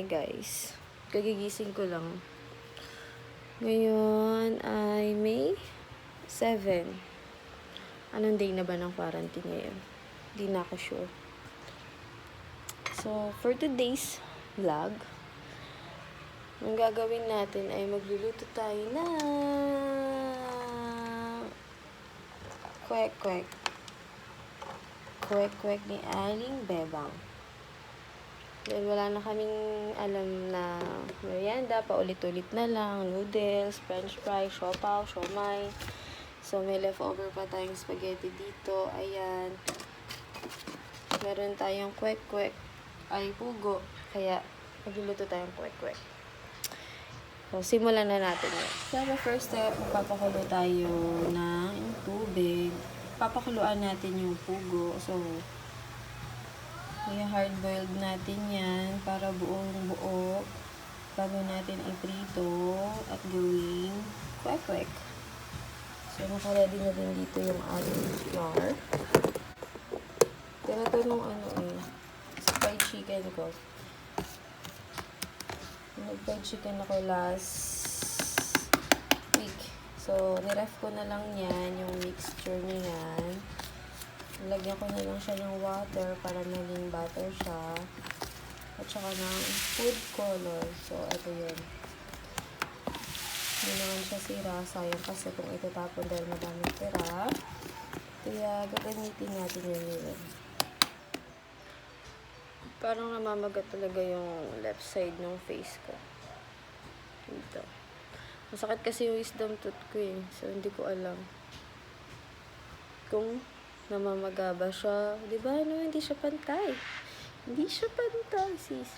guys. Kagigising ko lang. Ngayon ay May 7. Anong day na ba ng quarantine ngayon? Hindi na ako sure. So, for today's vlog, ang gagawin natin ay magluluto tayo ng KWEK-KWEK. KWEK-KWEK ni Aling Bebang. Dahil wala na kaming alam na merienda, paulit-ulit na lang, noodles, french fries, siopaw, siomay. So, may leftover pa tayong spaghetti dito. Ayan. Meron tayong KWEK-KWEK ay pugo. Kaya, magluluto tayong KWEK-KWEK. So, simulan na natin yun. So, the first step, magpapakulo tayo ng tubig. Papakuluan natin yung pugo. So, i-hard-boiled natin yan para buong-buo. Bago natin iprito at gawing KWEK-KWEK. So, naka-ready na din dito yung ating flour. Tira to nung fried chicken ko. Nag-fried chicken ako last week. So, niref ko na lang yan, yung mixture niyan. Lagyan ko na lang siya ng water para maging butter siya. At saka ng food color. So, ito yun. Hindi naman siya sira. Sayang kasi kung itatapon dahil madaming tira. Kaya, gagamitin natin yun. Parang namamagat talaga yung left side ng face ko. Dito. Masakit kasi yung wisdom tooth ko eh. So, hindi ko alam kung namamaga ba siya. Diba, hindi siya pantay. Hindi siya pantay, sis.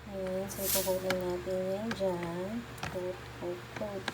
Ayan, so ipapag na natin yan dyan. Coat.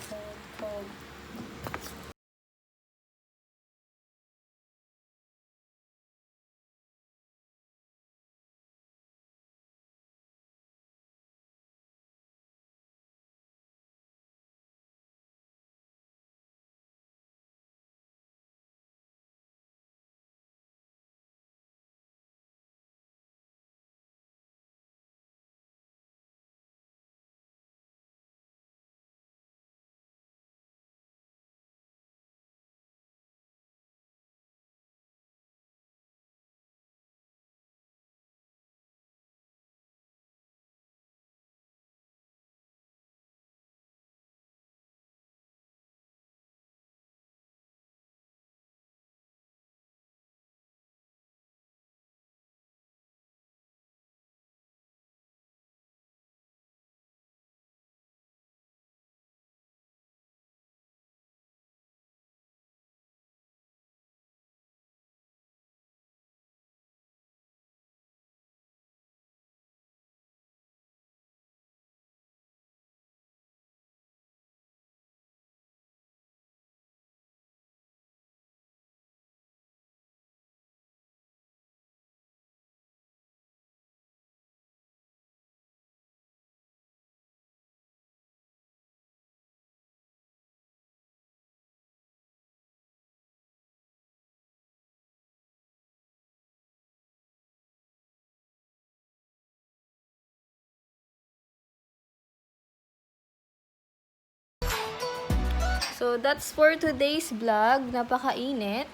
So, that's for today's vlog. Napakainit.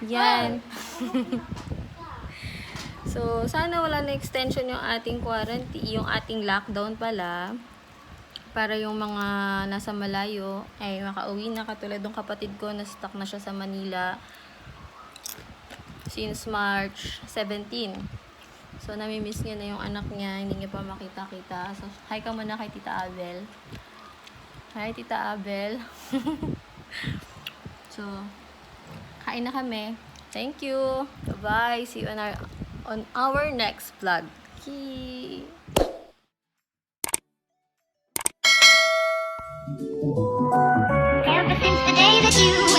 Yan. So, sana wala na extension yung ating quarantine, yung ating lockdown pala. Para yung mga nasa malayo ay makauwi na, katulad ng kapatid ko na stuck na siya sa Manila since March 17. So, namimiss niya na yung anak niya, hindi niya pa makita-kita. So, hi ka muna kay Tita Abel. Hi, Tita Abel. So, kain na kami. Thank you. Bye-bye. See you on our next vlog. Yay! Ever since the day that you